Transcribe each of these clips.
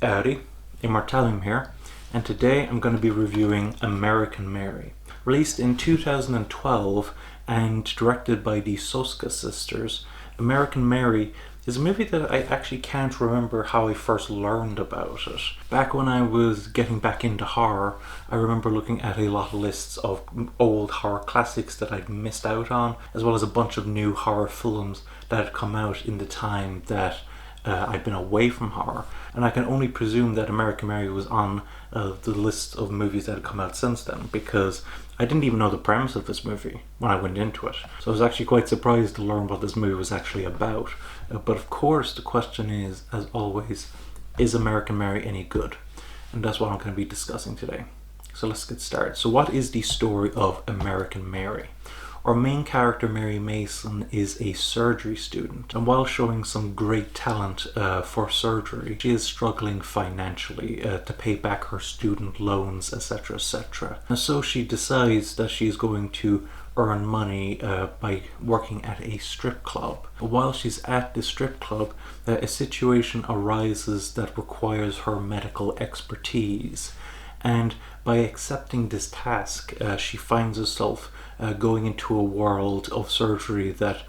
Howdy, Immortalium here, and today I'm going to be reviewing American Mary. Released in 2012 and directed by the Soska sisters, American Mary is a movie that I actually can't remember how I first learned about it. Back when I was getting back into horror, I remember looking at a lot of lists of old horror classics that I'd missed out on, as well as a bunch of new horror films that had come out in the time that I'd been away from horror, and I can only presume that American Mary was on the list of movies that had come out since then, because I didn't even know the premise of this movie when I went into it. So I was actually quite surprised to learn what this movie was actually about. But of course the question is, as always, is American Mary any good? And that's what I'm going to be discussing today. So let's get started. So what is the story of American Mary? Our main character, Mary Mason, is a surgery student, and while showing some great talent for surgery, she is struggling financially to pay back her student loans, etc., etc. And so she decides that she's going to earn money by working at a strip club. While she's at the strip club, a situation arises that requires her medical expertise. And by accepting this task, she finds herself going into a world of surgery that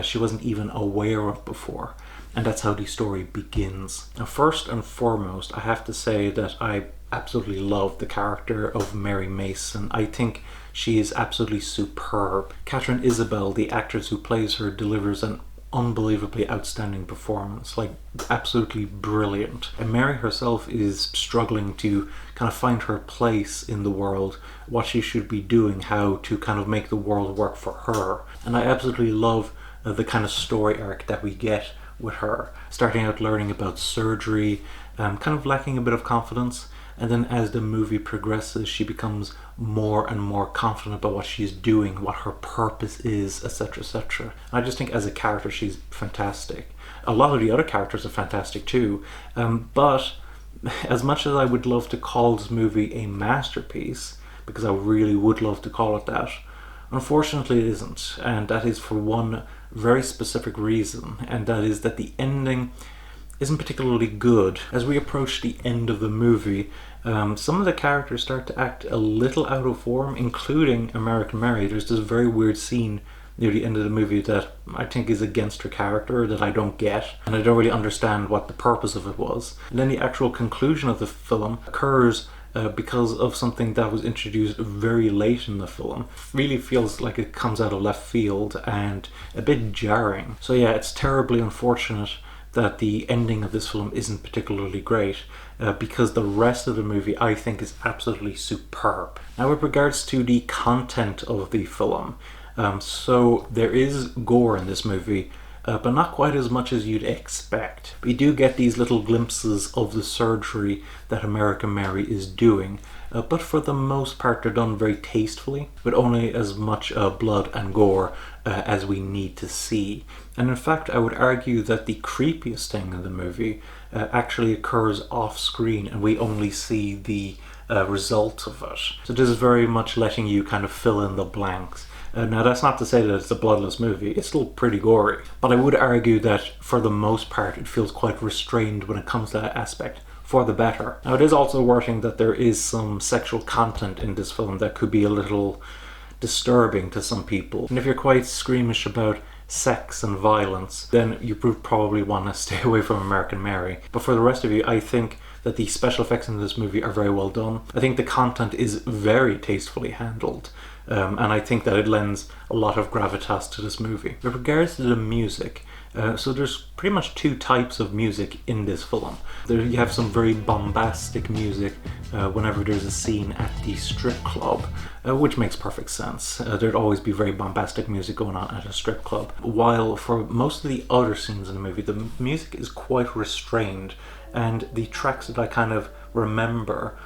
she wasn't even aware of before. And that's how the story begins. Now, first and foremost, I have to say that I absolutely love the character of Mary Mason. I think she is absolutely superb. Katharine Isabelle, the actress who plays her, delivers an unbelievably outstanding performance, like absolutely brilliant. And Mary herself is struggling to kind of find her place in the world, what she should be doing, how to kind of make the world work for her. And I absolutely love the kind of story arc that we get with her, starting out learning about surgery, kind of lacking a bit of confidence, and then as the movie progresses, she becomes more and more confident about what she's doing, what her purpose is, etc., etc. I just think as a character she's fantastic. A lot of the other characters are fantastic too, but as much as I would love to call this movie a masterpiece, because I really would love to call it that, unfortunately it isn't, and that is for one very specific reason, and that is that the ending isn't particularly good. As we approach the end of the movie, some of the characters start to act a little out of form, including American Mary. There's this very weird scene near the end of the movie that I think is against her character, that I don't get, and I don't really understand what the purpose of it was. And then the actual conclusion of the film occurs because of something that was introduced very late in the film. Really feels like it comes out of left field and a bit jarring. So yeah, it's terribly unfortunate that the ending of this film isn't particularly great, because the rest of the movie I think is absolutely superb. Now, with regards to the content of the film, so there is gore in this movie, but not quite as much as you'd expect. We do get these little glimpses of the surgery that American Mary is doing, but for the most part they're done very tastefully, with only as much blood and gore as we need to see. And in fact, I would argue that the creepiest thing in the movie actually occurs off screen, and we only see the result of it. So this is very much letting you kind of fill in the blanks. Now, that's not to say that it's a bloodless movie. It's still pretty gory, but I would argue that for the most part it feels quite restrained when it comes to that aspect, for the better. Now, it is also worrying that there is some sexual content in this film that could be a little disturbing to some people, and if you're quite squeamish about sex and violence, then you would probably want to stay away from American Mary. But for the rest of you, I think that the special effects in this movie are very well done. I think the content is very tastefully handled, and I think that it lends a lot of gravitas to this movie. With regards to the music, so there's pretty much two types of music in this film. You have some very bombastic music whenever there's a scene at the strip club, which makes perfect sense. There'd always be very bombastic music going on at a strip club. While for most of the other scenes in the movie, the music is quite restrained, and the tracks that I kind of remember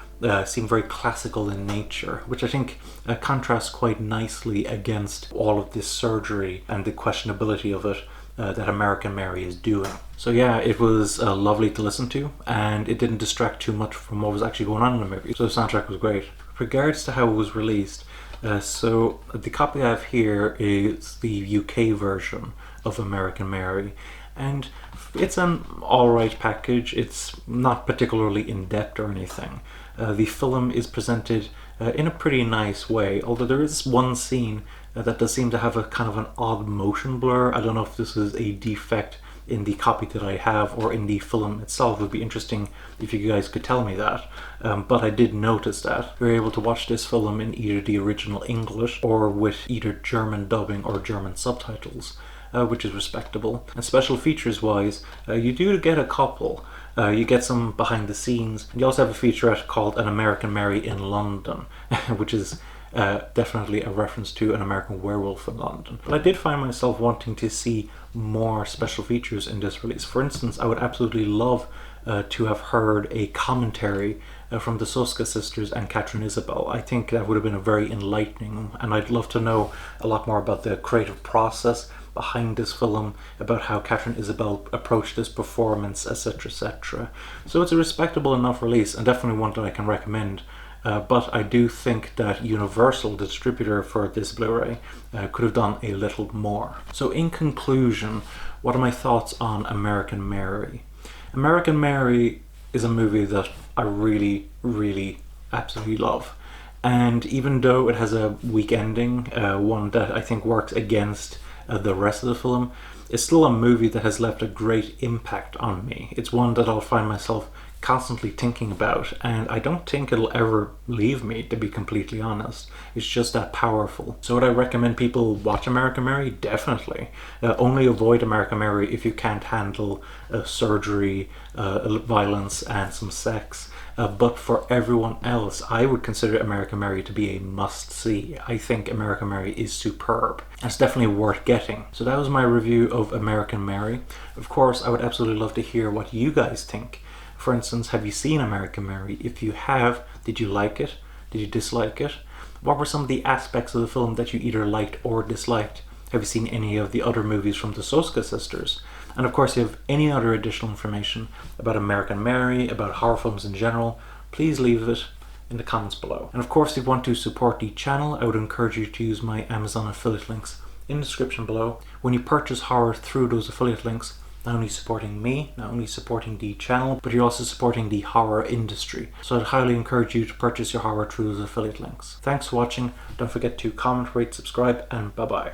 seem very classical in nature, which I think contrasts quite nicely against all of this surgery and the questionability of it that American Mary is doing. So yeah, it was lovely to listen to, and it didn't distract too much from what was actually going on in the movie, so the soundtrack was great. With regards to how it was released, so the copy I have here is the UK version of American Mary, and It's an alright package. It's not particularly in-depth or anything. The film is presented in a pretty nice way, although there is one scene that does seem to have a kind of an odd motion blur. I don't know if this is a defect in the copy that I have or in the film itself. It would be interesting if you guys could tell me that, but I did notice that. You're able to watch this film in either the original English or with either German dubbing or German subtitles, which is respectable. And special features wise, you do get a couple. You get some behind the scenes, and you also have a featurette called An American Mary in London, which is definitely a reference to An American Werewolf in London. But I did find myself wanting to see more special features in this release. For instance, I would absolutely love to have heard a commentary from the Soska sisters and Katrin Isabelle. I think that would have been a very enlightening, and I'd love to know a lot more about the creative process behind this film, about how Katrin Isabelle approached this performance, etc, etc. So it's a respectable enough release, and definitely one that I can recommend. But I do think that Universal, the distributor for this Blu-ray, could have done a little more. So in conclusion, what are my thoughts on American Mary? American Mary is a movie that I really, really absolutely love. And even though it has a weak ending, one that I think works against the rest of the film, it's still a movie that has left a great impact on me. It's one that I'll find myself constantly thinking about, and I don't think it'll ever leave me, to be completely honest. It's just that powerful. So would I recommend people watch American Mary? Definitely. Only avoid American Mary if you can't handle surgery, violence, and some sex. But for everyone else, I would consider American Mary to be a must-see. I think American Mary is superb. It's definitely worth getting. So that was my review of American Mary. Of course, I would absolutely love to hear what you guys think. For instance, have you seen American Mary? If you have, did you like it? Did you dislike it? What were some of the aspects of the film that you either liked or disliked? Have you seen any of the other movies from the Soska sisters? And of course, if you have any other additional information about American Mary, about horror films in general, please leave it in the comments below. And of course, if you want to support the channel, I would encourage you to use my Amazon affiliate links in the description below. When you purchase horror through those affiliate links, not only supporting me, not only supporting the channel, but you're also supporting the horror industry. So I'd highly encourage you to purchase your horror through those affiliate links. Thanks for watching. Don't forget to comment, rate, subscribe, and bye-bye.